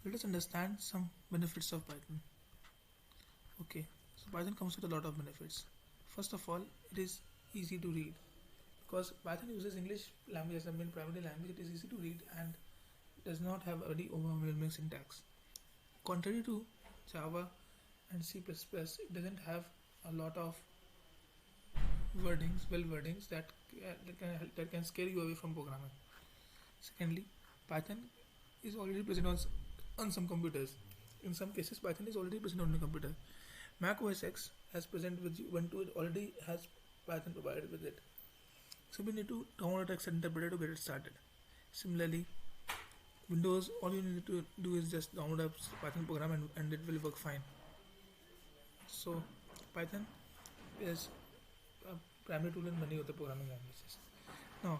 Let us understand some benefits of Python. Okay, so Python comes with a lot of benefits. First of all, it is easy to read because Python uses English language as a main primary language. It is easy to read and does not have a very overwhelming syntax. Contrary to Java and C++, it doesn't have a lot of wordings that can scare you away from programming. Secondly, Python is already present on some computers. In some cases, Python is already present on the computer. Mac OS X has present with Ubuntu. It already has Python provided with it. So we need to download a text interpreter to get it started. Similarly, Windows, all you need to do is just download a Python program and it will work fine. So Python is a primary tool in many other programming languages. Now,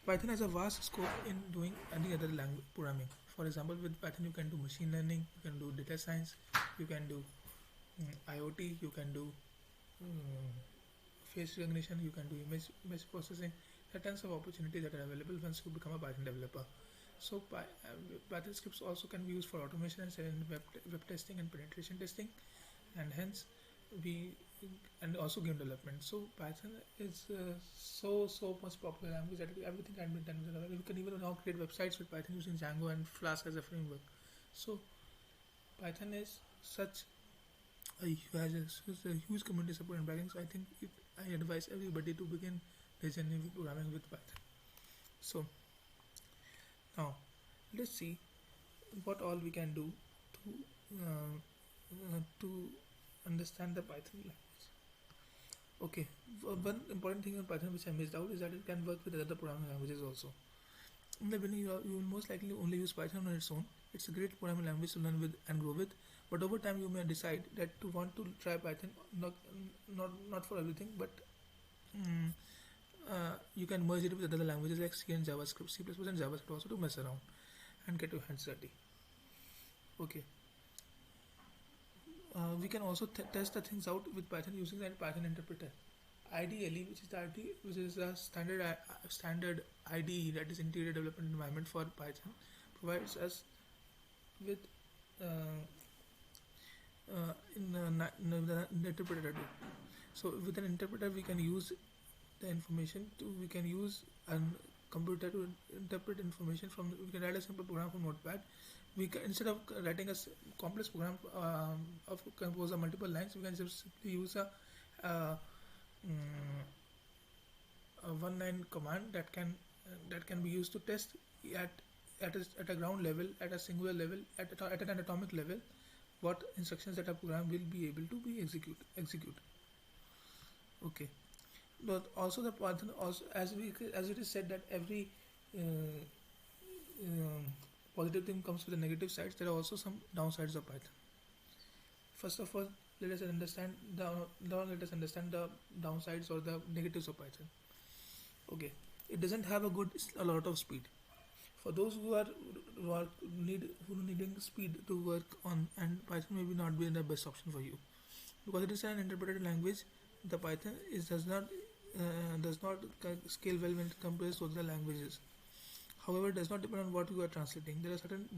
Python has a vast scope in doing any other language programming. For example, with Python you can do machine learning, you can do data science, you can do IoT, you can do mm, face recognition, you can do image processing. There are tons of opportunities that are available once you become a Python developer. So Python scripts also can be used for automation and web testing and penetration testing, and hence we and also game development. So Python is so much popular language that everything can be done with it. You can even now create websites with Python using Django and Flask as a framework. So Python is such a huge community support and backing. So I advise everybody to begin their journey with programming with Python. So now let's see what all we can do to understand the Python language. Okay, one important thing on Python which I missed out is that it can work with other programming languages also. In the beginning, you will most likely only use Python on its own. It's a great programming language to learn with and grow with. But over time, you may decide that to want to try Python, not for everything, but mm, you can merge it with other languages like C and JavaScript, C++ and JavaScript also to mess around and get your hands dirty. Okay, we can also test the things out with Python using the Python interpreter. IDLE, which is a standard IDE, that is integrated development environment for Python, provides us with uh, the interpreter too. So with an interpreter, we can use the information to we can use a computer to interpret information from. We can write a simple program from Notepad. Instead of writing a complex program of composed of multiple lines, we can just simply use mm, a one line command that can be used to test at at a ground level, at a singular level, at an atomic level, what instructions that a program will be able to be execute. Okay, but also the Python also as it is said that every uh, um, positive thing comes with the negative sides. There are also some downsides of Python. First of all, let us understand the downsides or the negatives of Python. Okay, it doesn't have a lot of speed. For those who needing speed to work on, and Python maybe not be the best option for you because it is an interpreted language. The Python does not scale well when it compares to other languages. However, it does not depend on what you are translating. There are certain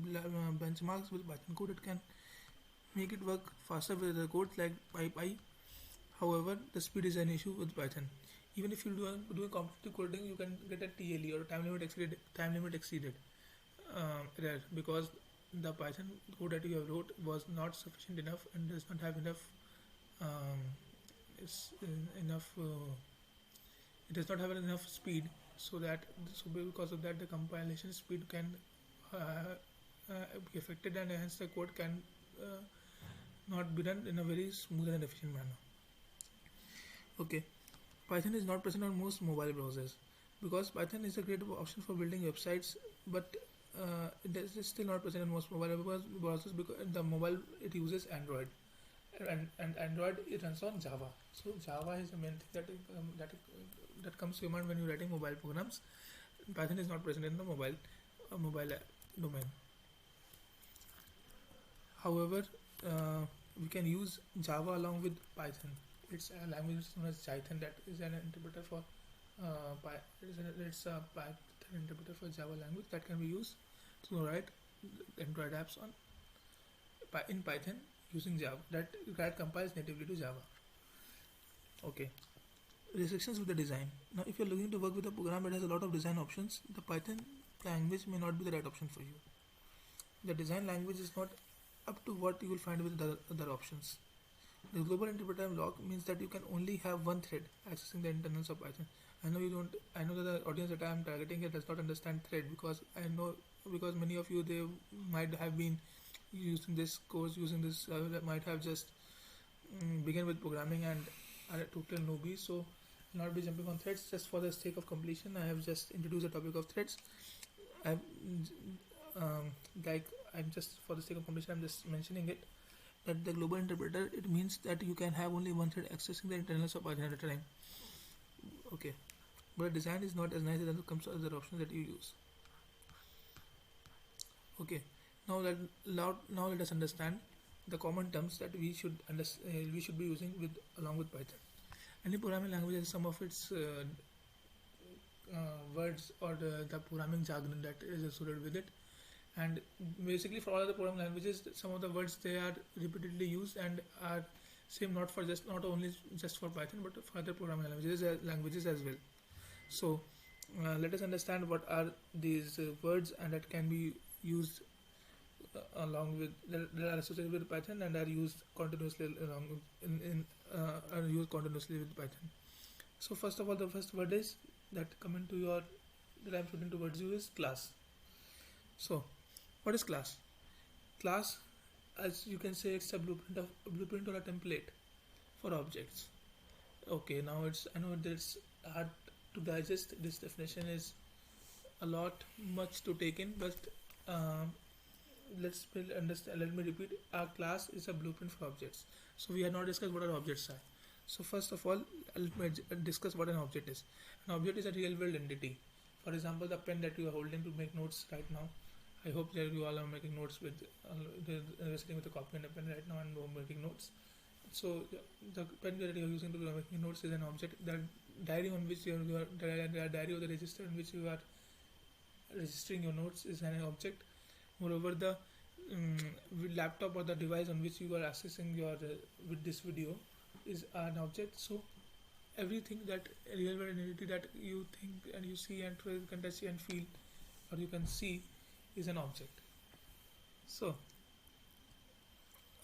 benchmarks with Python code. It can make it work faster with the codes like PyPy. However, the speed is an issue with Python. Even if you do a competitive coding, you can get a TLE or time limit exceeded error because the Python code that you have wrote was not sufficient enough and does not have enough um, enough. It does not have enough speed so because of that the compilation speed can be affected and hence the code can uh, not be done in a very smooth and efficient manner. Okay, Python is not present on most mobile browsers because Python is a great option for building websites, but it is still not present in most mobile browsers because the mobile it uses Android, and Android it runs on Java. So Java is the main thing that comes to your mind when you're writing mobile programs. Python is not present in the mobile domain. However, we can use Java along with Python. It's a language known as Python that is an interpreter for it's a Python interpreter for Java language that can be used to write Android apps on in Python using Java that compiles natively to Java. Okay. Restrictions with the design. Now, if you're looking to work with a program that has a lot of design options, the Python language may not be the right option for you. The design language is not up to what you will find with the other options. The global interpreter lock means that you can only have one thread accessing the internals of Python. I know you don't. I know that the audience that I am targeting here does not understand thread, because I know, because many of you, they might have been using this course, using this that might have just begin with programming and are a total newbie. So I'll not be jumping on threads just for the sake of completion. I have just introduced the topic of threads. I'm I'm just, for the sake of completion, I'm just mentioning it, that the global interpreter, it means that you can have only one thread accessing the internals of Python at a time. Okay, but the design is not as nice as it comes to other options that you use. Okay, now let us understand the common terms that we should be using along with Python. Any programming language has some of its words or the programming jargon that is associated with it, and basically for all the programming languages, some of the words, they are repeatedly used and are same, not only just for Python but for other programming languages as well. So let us understand what are these words, and that can be used along with, that are associated with Python and are used continuously are used continuously with Python. So first of all, the first word is that I'm putting towards you is class. So what is class? Class, as you can say, it's a blueprint or a template for objects. Okay, now I know it's hard to digest. This definition is a lot much to take in, but let me repeat. Our class is a blueprint for objects. So we have not discussed what our objects are. So first of all, I'll discuss what an object is. An object is a real world entity. For example, the pen that you are holding to make notes right now. I hope that you all are making notes with sitting with a copy and a pen right now and making notes. So the pen that you are using to make notes is an object. The diary on which the diary or the register on which you are registering your notes is an object. Moreover, the laptop or the device on which you are accessing your with this video is an object. So everything that real world entity that you think and you see and you can touch and feel or you can see is an object. So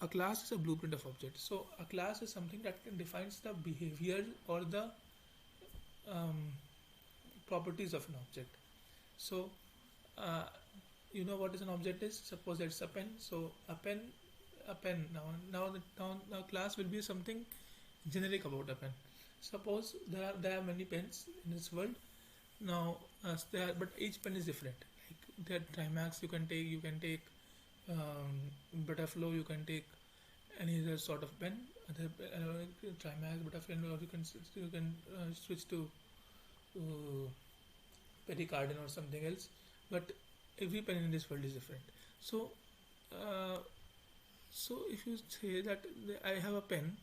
a class is a blueprint of object. So a class is something that defines the behavior or the properties of an object. So you know what is an object is. Suppose it's a pen. So a pen. Now class will be something generic about a pen. Suppose there are many pens in this world. Now but each pen is different. Like there are Trimax you can take Butterflow, you can take any other sort of pen, Trimax, Butterflow, or you can switch to Pericardian or something else. But every pen in this world is different. So if you say that I have a pen,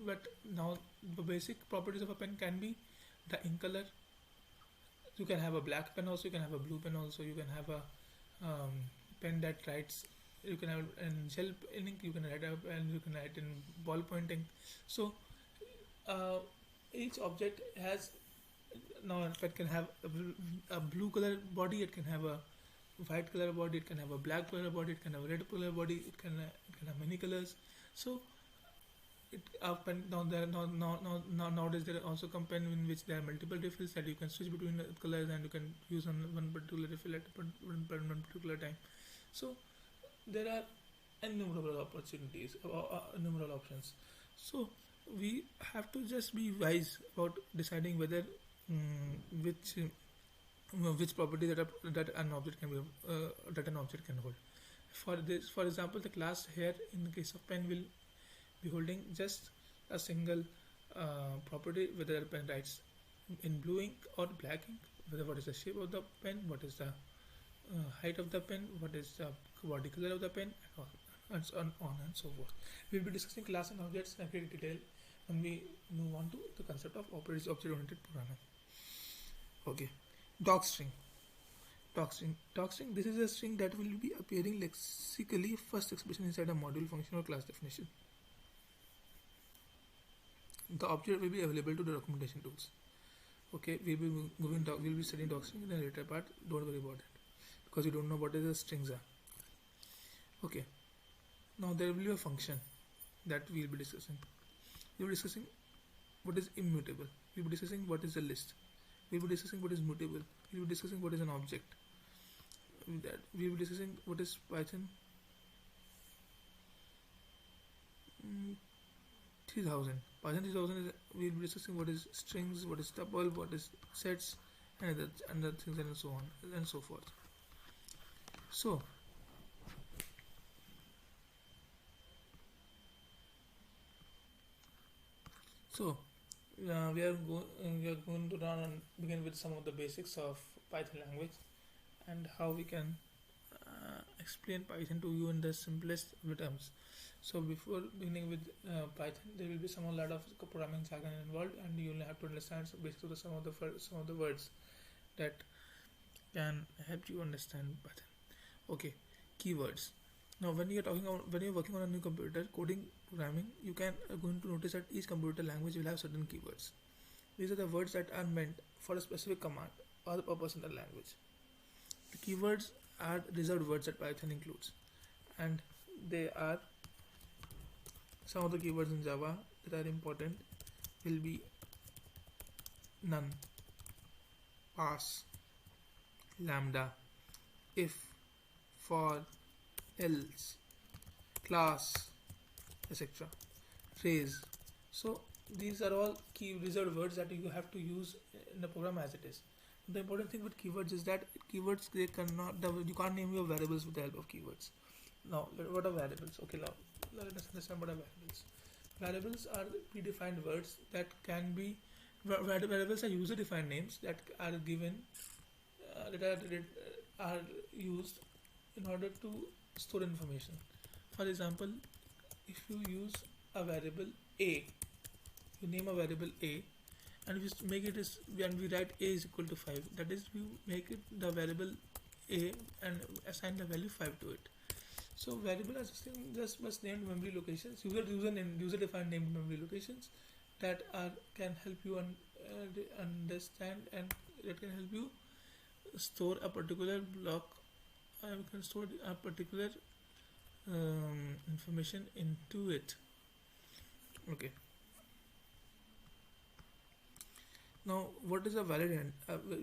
but now the basic properties of a pen can be the ink color. You can have a black pen also, you can have a blue pen also, you can have a pen that writes, you can have in gel ink, you can write and you can write in ballpoint ink. So each object has, now a pen can have a blue color body, it can have a white color body, it can have a black color body, it can have a red color body, it can have many colors. So nowadays there are also come pen in which there are multiple refills that you can switch between the colors and you can use on one particular refill at one particular time. So there are innumerable opportunities, innumerable options. So we have to just be wise about deciding whether which property that an object can be that an object can hold. For example, the class here in the case of pen will be holding just a single property, whether the pen writes in blue ink or black ink, whether what is the shape of the pen, what is the height of the pen, what is the body color of the pen, and so on and so forth. We will be discussing class and objects in great detail when we move on to the concept of object-oriented programming. Okay, docstring. Talk string. This is a string that will be appearing lexically first expression inside a module function or class definition. The object will be available to the documentation tools. Okay, we'll be studying talkstring in the later part. Don't worry about it because you don't know what the strings are. Okay, now there will be a function that we'll be discussing. We'll be discussing what is immutable. We'll be discussing what is a list. We'll be discussing what is mutable. We'll be discussing what is an object. That we'll be discussing what is Python 3000. Python 3000 is we'll be discussing what is strings, what is tuple, what is sets, and other things, and so on and so forth. So we are going to begin with some of the basics of Python language and how we can explain Python to you in the simplest of terms. So before beginning with Python, there will be a lot of programming jargon involved, and you will have to understand basically some of the words that can help you understand Python. Okay, keywords. Now, when you're working on a new computer coding programming, you can going to notice that each computer language will have certain keywords. These are the words that are meant for a specific command or the purpose in the language. The keywords are reserved words that Python includes, and they are some of the keywords in Java that are important will be none, pass, lambda, if, for, else, class, etc. Phrase. So these are all key reserved words that you have to use in the program as it is. The important thing with keywords is that keywords you can't name your variables with the help of keywords. Now, what are variables? Okay, now let us understand what are variables. Variables are predefined words that can be variables are user-defined names that are given that are used in order to store information. For example, if you use a variable a, you name a variable a, and we make it is when we write a is equal to 5. That is, we make it the variable a and assign the value 5 to it. So variable are just named memory locations, user-defined named memory locations that can help you understand, and that can help you store a particular block. You can store a particular information into it. Okay. Now, what is a valid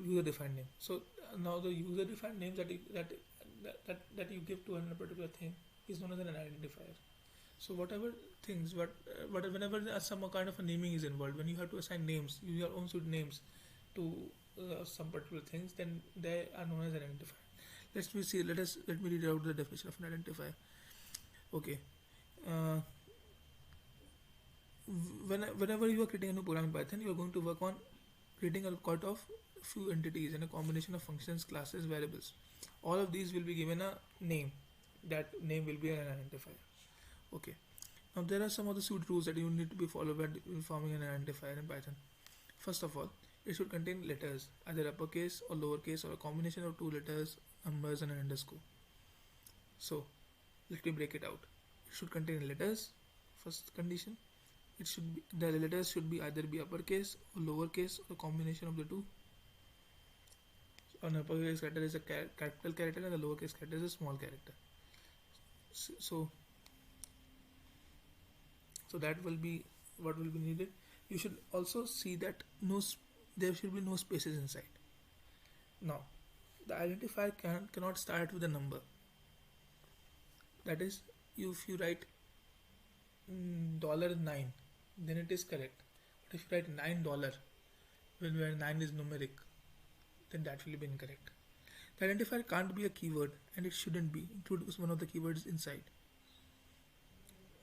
user-defined name? So now the user-defined names that you give to a particular thing is known as an identifier. So whatever things, whenever some kind of a naming is involved, when you have to assign names, your own suit names to some particular things, then they are known as an identifier. Let me read out the definition of an identifier. Okay. Whenever you are creating a new program in Python, you are going to work on creating a record of few entities and a combination of functions, classes, variables. All of these will be given a name. That name will be an identifier. Okay. Now there are some of the suite rules that you need to be followed when forming an identifier in Python. First of all, it should contain letters, either uppercase or lowercase or a combination of two letters, numbers, and an underscore. So let me break it out. It should contain letters. First condition. The letters should be either be uppercase or lowercase or a combination of the two. An uppercase character is a capital character and the lowercase character is a small character. So that will be what will be needed. You should also see that there should be no spaces inside. Now, the identifier cannot start with a number. That is, if you write $9, then it is correct. But if you write $9, where 9 is numeric, then that will be incorrect. The identifier can't be a keyword, and it shouldn't be. Include one of the keywords inside.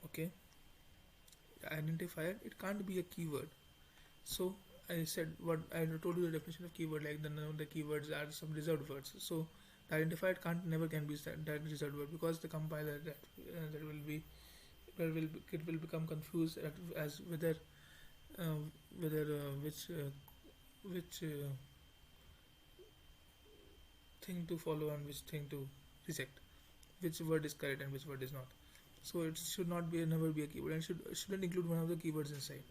Okay. The identifier, it can't be a keyword. So I said what I told you the definition of keyword, like the keywords are some reserved words. So the identifier never can be that reserved word, because the compiler it will become confused as whether which thing to follow and which thing to reject, which word is correct and which word is not. So it should not be never be a keyword and shouldn't include one of the keywords inside.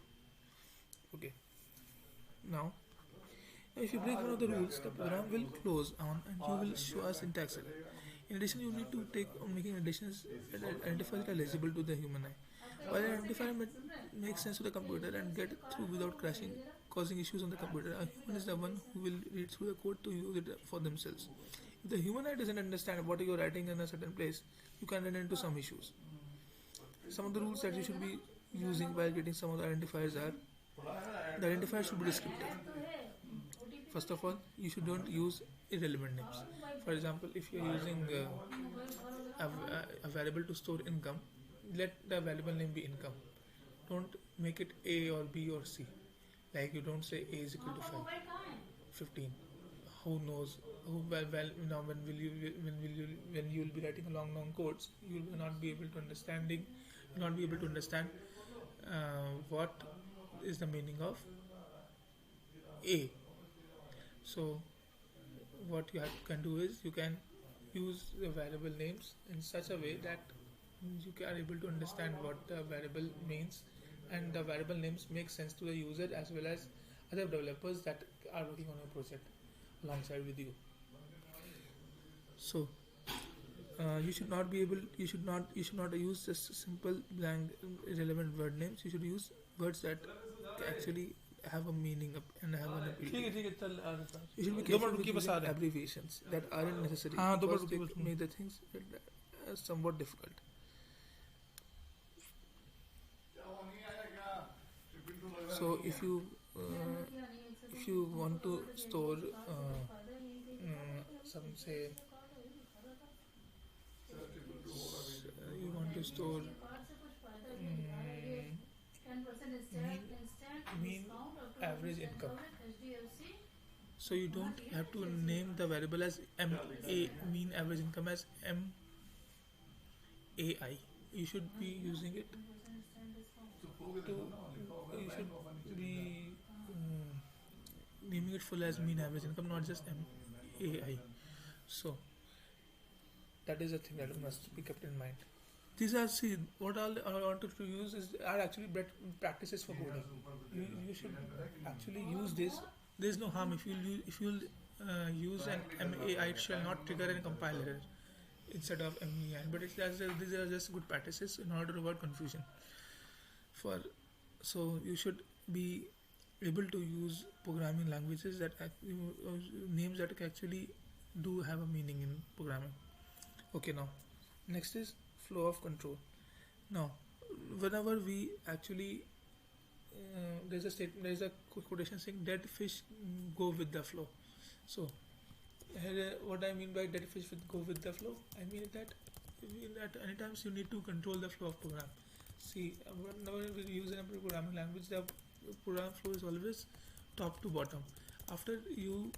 Okay. Now, if you break one of the rules, the program will close on and you will show a syntax error. In addition, you need to take on making additions that identifiers that are legible to the human eye. While an identifier makes sense to the computer and get through without crashing, causing issues on the computer, a human is the one who will read through the code to use it for themselves. If the human eye doesn't understand what you're writing in a certain place, you can run into some issues. Some of the rules that you should be using while getting some of the identifiers are: the identifier should be descriptive. First of all, you should don't use irrelevant names. For example, if you're using a variable to store income, let the variable name be income. Don't make it A or B or C. Like you don't say A is equal to 5, 15. Who knows? Now when you will be writing a long codes, you will not be able to understand what is the meaning of A. So what you can do is you can use the variable names in such a way that you are able to understand what the variable means, and the variable names make sense to the user as well as other developers that are working on a project alongside with you. So you should not use just simple blank irrelevant word names. You should use words that actually have a meaning and have an appeal. You should be careful with using abbreviations that aren't necessary because they make the things somewhat difficult. So if you want to store some say you want to store mean average income, so you don't have to name the variable as mean average income as MAI. You should be using it you should be naming it full as mean average income, not just MAI. So that is a thing that must be kept in mind. These are what all I wanted to use are actually practices for coding. You should actually use this. There is no harm if you use an MAI. It shall not trigger any compile error instead of MEI. But these are just good practices in order to avoid confusion. So you should be able to use programming languages that names that actually do have a meaning in programming. Okay, now next is flow of control. Now, whenever we actually there's a quotation saying dead fish go with the flow. So what I mean by dead fish go with the flow, I mean that any times you need to control the flow of program. See, whenever we use a programming language, the program flow is always top to bottom. After you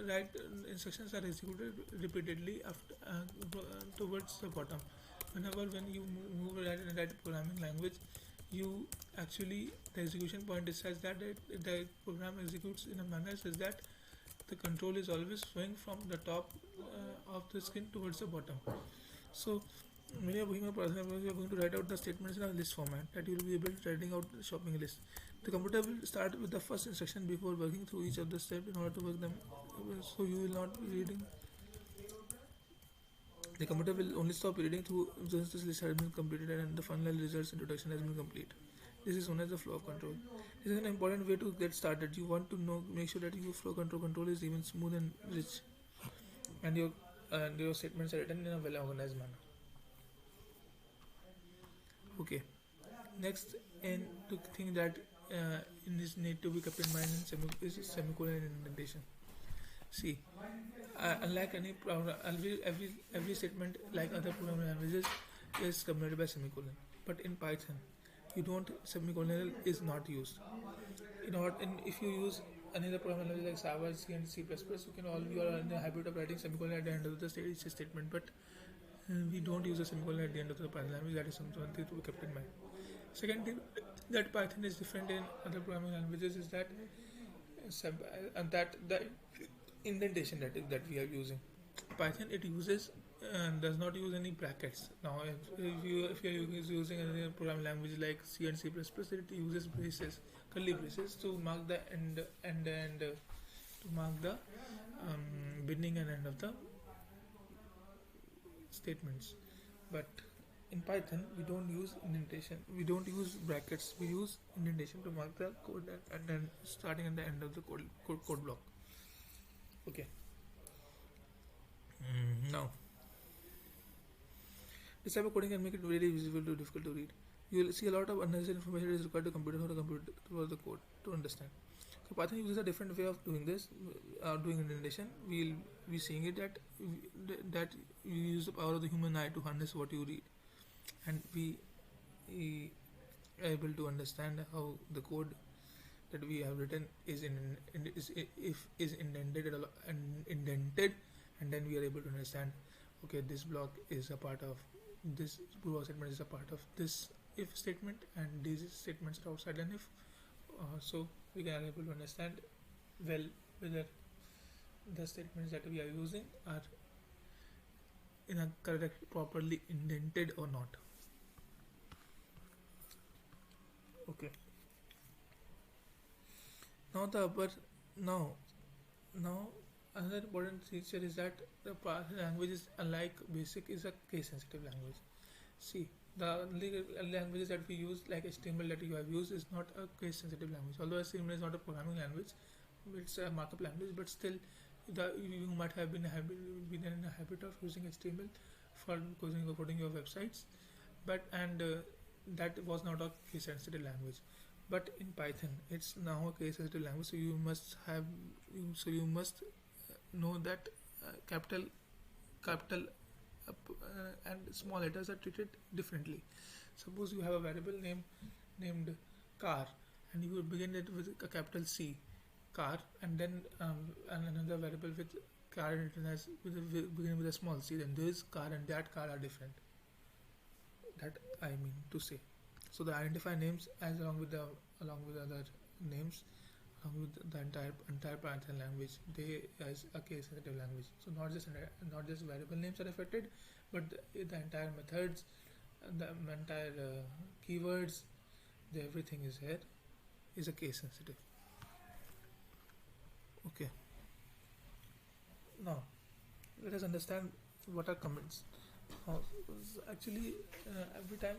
write, instructions are executed repeatedly towards the bottom. When you move write programming language, you actually the execution point is such that the program executes in a manner such that the control is always swing from the top of the screen towards the bottom. So when you are going to write out the statements in a list format, that you will be able to writing out the shopping list. The computer will start with the first instruction before working through each of the steps in order to work them. So you will not be reading. The computer will only stop reading through once this list has been completed and the final results introduction has been complete. This is known as the flow of control. This is an important way to get started. You want to make sure that your flow control is even smooth and rich, and your statements are written in a well organized manner. Okay. Next, and to think that in this need to be kept in mind is semicolon indentation. See, unlike any program, every statement like other programming languages is terminated by semicolon. But in Python, semicolon is not used. If you use any other programming language like Java, C, and C++, you are in the habit of writing semicolon at the end of the statement. But we don't use a semicolon at the end of the Python language. That is something to be kept in mind. Second thing that Python is different in other programming languages is that the indentation that we are using. Python, it uses does not use any brackets. Now, if you're using a programming language like C and C++, it uses braces, curly braces to mark the end to mark the beginning and end of the statements. But in Python, we don't use indentation. We don't use brackets. We use indentation to mark the code and then starting and the end of the code block. Okay. Now, this type of coding can make it very visible to difficult to read. You will see a lot of unnecessary information is required to compute for the code to understand. So Python uses a different way of doing this, doing indentation. We'll be seeing it that you use the power of the human eye to harness what you read, and we are able to understand how the code that we have written is indented, and then we are able to understand. Okay, this block is a part of this proof statement is a part of this if statement, and these statements are outside an if. So we are able to understand well whether the statements that we are using are in a correct, properly indented or not. Okay. Now another important feature is that the Python language is unlike Basic is a case sensitive language. See, the only languages that we use like HTML that you have used is not a case sensitive language. Although HTML is not a programming language, it's a markup language, but still you might have been in a habit of using HTML for coding your websites, but that was not a case sensitive language. But in Python, it's now a case sensitive language, so you must know that capital and small letters are treated differently. Suppose you have a variable named car, and you would begin it with a capital C, car, and then another variable with car written as beginning with a small c. Then this car and that car are different. That I mean to say. So the identify names as along with other names, along with the entire Python language, they as a case sensitive language. So not just variable names are affected, but the entire methods, the entire keywords, everything is here is a case sensitive. Okay. Now let us understand what are comments. Actually, every time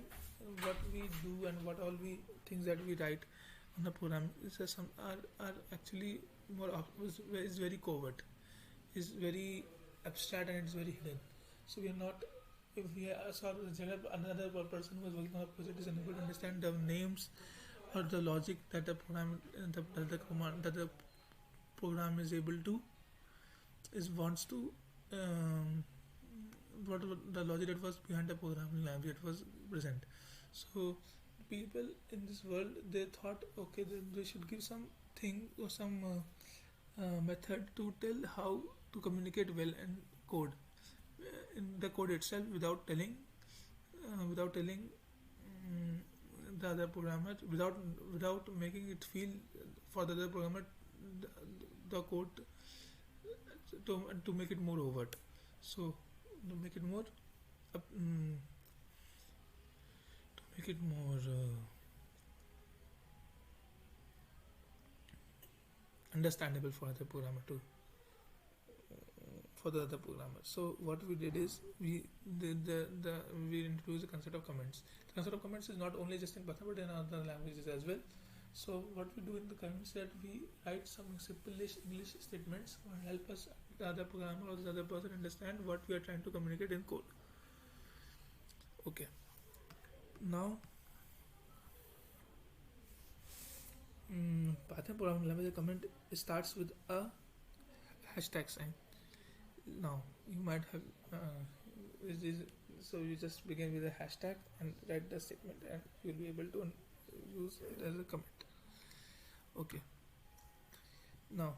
what we do and what all we things that we write on the program are actually is very covert, is very abstract, and it's very hidden. So we are not. If we are another person who is working on a project is unable to understand the names or the logic that the program that the program is able to wants to what the logic that was behind the programming language that was present. So people in this world, they thought, okay, they should give something or some method to tell how to communicate well in code, in the code itself, without telling the other programmer, without making it feel for the other programmer the code to make it more overt. So to make it more understandable for the programmer to for the other programmer. So what we did is we introduced the concept of comments. The concept of comments is not only just in Python but in other languages as well. So what we do in the comments is that we write some simple English statements to help us, the other programmer or the other person, understand what we are trying to communicate in code. Okay. Now Python programming language, the comment starts with a hashtag sign. Now you might have so you just begin with a hashtag and write the statement, and you'll be able to use it as a comment. Okay. Now